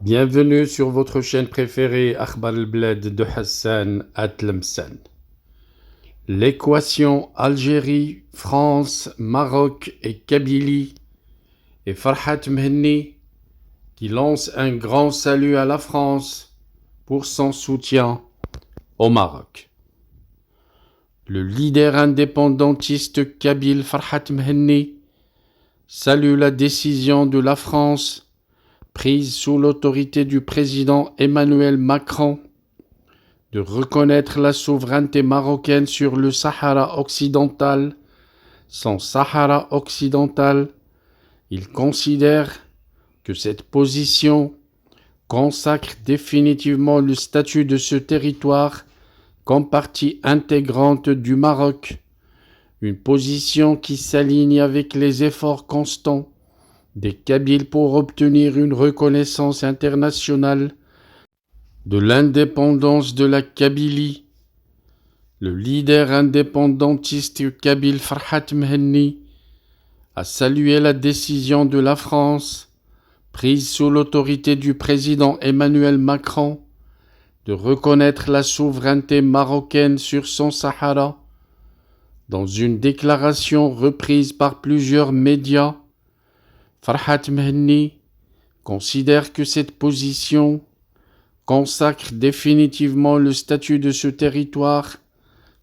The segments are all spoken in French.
Bienvenue sur votre chaîne préférée Akhbar al-Bled de Hassan Atlemsan. L'équation Algérie, France, Maroc et Kabylie et Farhat Mhenni qui lance un grand salut à la France pour son soutien au Maroc. Le leader indépendantiste kabyle Farhat Mhenni salue la décision de la France prise sous l'autorité du président Emmanuel Macron de reconnaître la souveraineté marocaine sur le Sahara occidental. Sans Sahara occidental, il considère que cette position consacre définitivement le statut de ce territoire comme partie intégrante du Maroc, une position qui s'aligne avec les efforts constants des Kabyles pour obtenir une reconnaissance internationale de l'indépendance de la Kabylie. Le leader indépendantiste kabyle Farhat Mhenni a salué la décision de la France, prise sous l'autorité du président Emmanuel Macron, de reconnaître la souveraineté marocaine sur son Sahara. Dans une déclaration reprise par plusieurs médias, Farhat Mhenni considère que cette position consacre définitivement le statut de ce territoire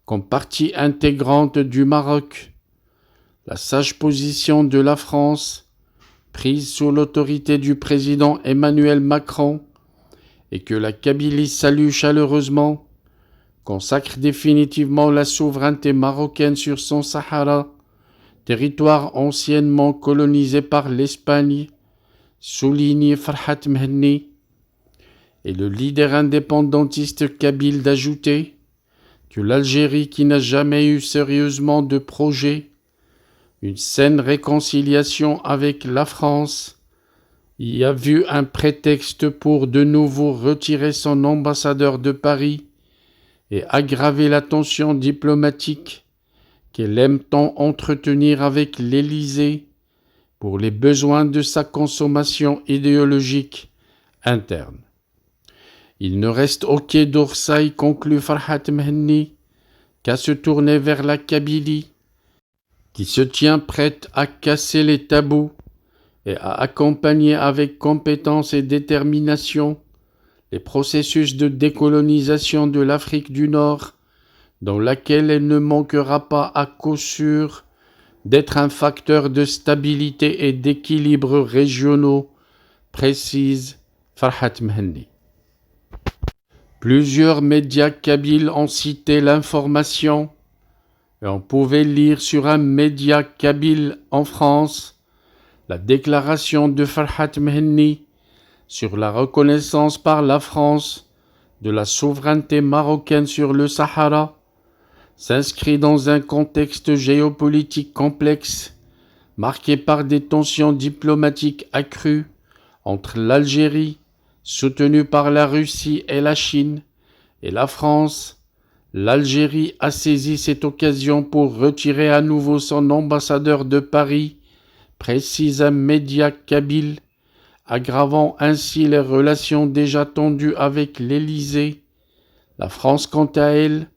comme partie intégrante du Maroc. La sage position de la France, prise sous l'autorité du président Emmanuel Macron, et que la Kabylie salue chaleureusement, consacre définitivement la souveraineté marocaine sur son Sahara, territoire anciennement colonisé par l'Espagne, souligne Farhat Mhenni, et le leader indépendantiste kabyle d'ajouter que l'Algérie, qui n'a jamais eu sérieusement de projet, une saine réconciliation avec la France, y a vu un prétexte pour de nouveau retirer son ambassadeur de Paris et aggraver la tension diplomatique qu'elle aime tant entretenir avec l'Élysée pour les besoins de sa consommation idéologique interne. Il ne reste au Quai d'Orsay, conclut Farhat Mhenni, qu'à se tourner vers la Kabylie, qui se tient prête à casser les tabous et à accompagner avec compétence et détermination les processus de décolonisation de l'Afrique du Nord, dans laquelle elle ne manquera pas à coup sûr d'être un facteur de stabilité et d'équilibre régionaux, précise Farhat Mhenni. Plusieurs médias kabyles ont cité l'information et on pouvait lire sur un média kabyle en France la déclaration de Farhat Mhenni sur la reconnaissance par la France de la souveraineté marocaine sur le Sahara s'inscrit dans un contexte géopolitique complexe marqué par des tensions diplomatiques accrues entre l'Algérie, soutenue par la Russie et la Chine, et la France. L'Algérie a saisi cette occasion pour retirer à nouveau son ambassadeur de Paris, précise un média kabyle, aggravant ainsi les relations déjà tendues avec l'Élysée. La France, quant à elle,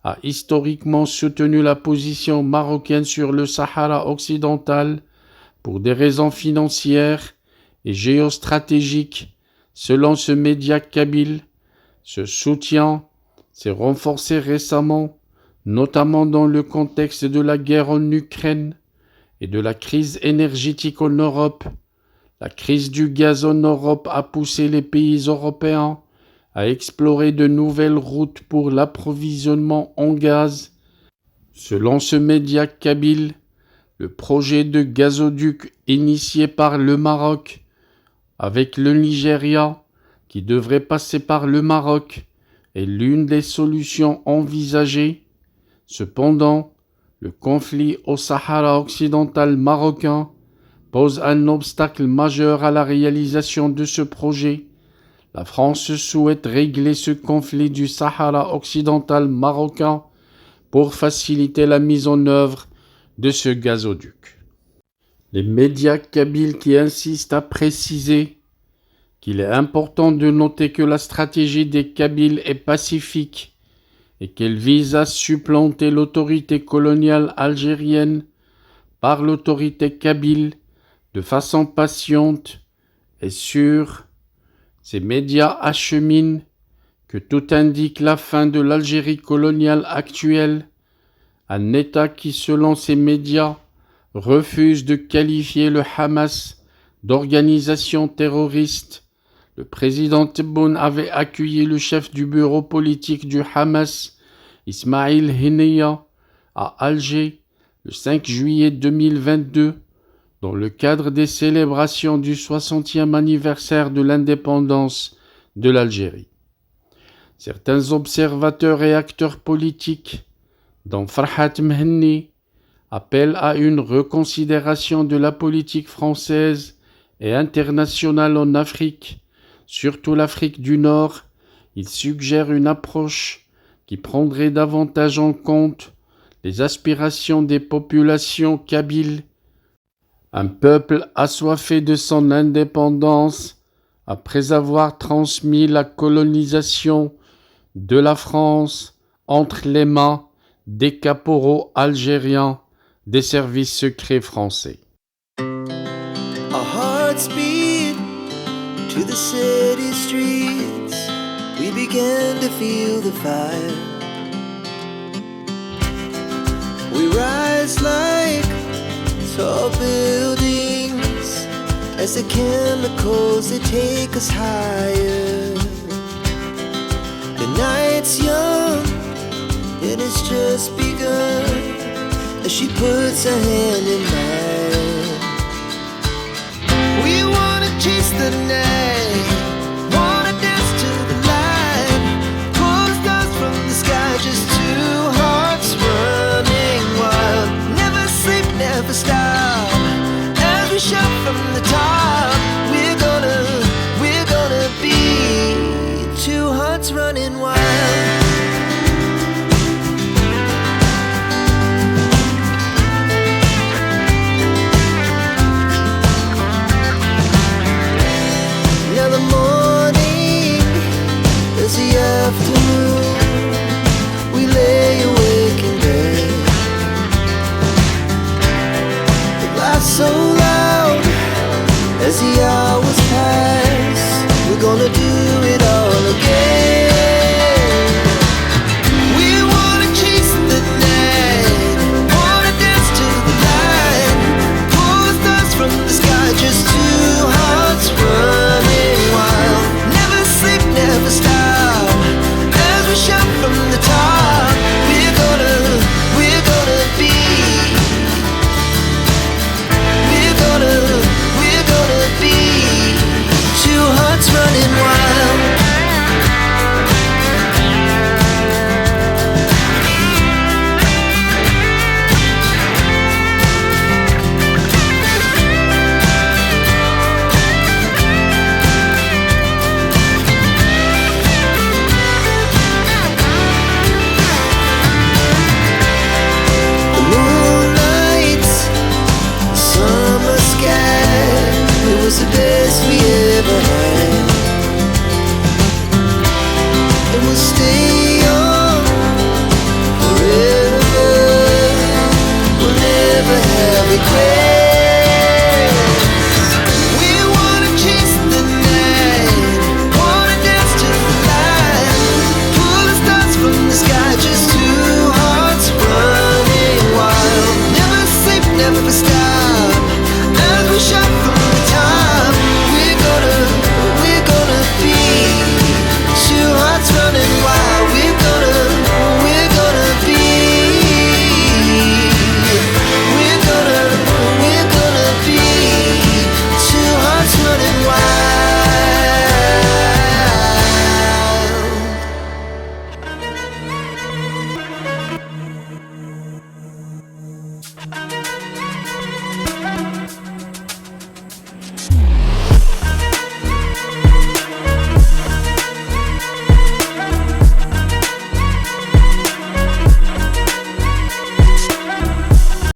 a historiquement soutenu la position marocaine sur le Sahara occidental pour des raisons financières et géostratégiques. Selon ce média kabyle, ce soutien s'est renforcé récemment, notamment dans le contexte de la guerre en Ukraine et de la crise énergétique en Europe. La crise du gaz en Europe a poussé les pays européens à explorer de nouvelles routes pour l'approvisionnement en gaz. Selon ce média kabyle, le projet de gazoduc initié par le Maroc avec le Nigeria, qui devrait passer par le Maroc, est l'une des solutions envisagées. Cependant, le conflit au Sahara occidental marocain pose un obstacle majeur à la réalisation de ce projet. La France souhaite régler ce conflit du Sahara occidental marocain pour faciliter la mise en œuvre de ce gazoduc. Les médias kabyles qui insistent à préciser qu'il est important de noter que la stratégie des Kabyles est pacifique et qu'elle vise à supplanter l'autorité coloniale algérienne par l'autorité kabyle de façon patiente et sûre. Ces médias acheminent que tout indique la fin de l'Algérie coloniale actuelle, un État qui, selon ces médias, refuse de qualifier le Hamas d'organisation terroriste. Le président Tebboune avait accueilli le chef du bureau politique du Hamas, Ismaïl Haniyeh, à Alger le 5 juillet 2022, dans le cadre des célébrations du 60e anniversaire de l'indépendance de l'Algérie. Certains observateurs et acteurs politiques, dont Farhat Mhenni, appellent à une reconsidération de la politique française et internationale en Afrique, surtout l'Afrique du Nord. Ils suggèrent une approche qui prendrait davantage en compte les aspirations des populations kabyles, un peuple assoiffé de son indépendance après avoir transmis la colonisation de la France entre les mains des caporaux algériens des services secrets français. Our hearts beat to the city streets. We began to feel the fire. We rise like tall buildings as the chemicals they take us higher. The night's young and it's just begun as she puts her hand in mine. We wanna chase the night, wanna dance to the light, pull the stars from the sky, just two hearts running wild. Never sleep, never stop, as we shout from the top. We're gonna be two hearts running wild. Afternoon, we lay awake in bed. The laughs so loud as the hours pass. We're gonna do it all again. We wanna chase the night, wanna dance to the light, pull the stars from the sky, just two hearts running wild. Never sleep, never stop. Shout from the top. We're gonna be. We're gonna be two hearts running wild. The best we ever had, and we'll stay young forever. We'll never have regrets. We wanna chase the night, wanna dance to the light, pull the stars from the sky, just two hearts running wild. Never sleep, never stop, as we shout from the top. Running wild, we're gonna be two hearts running wild.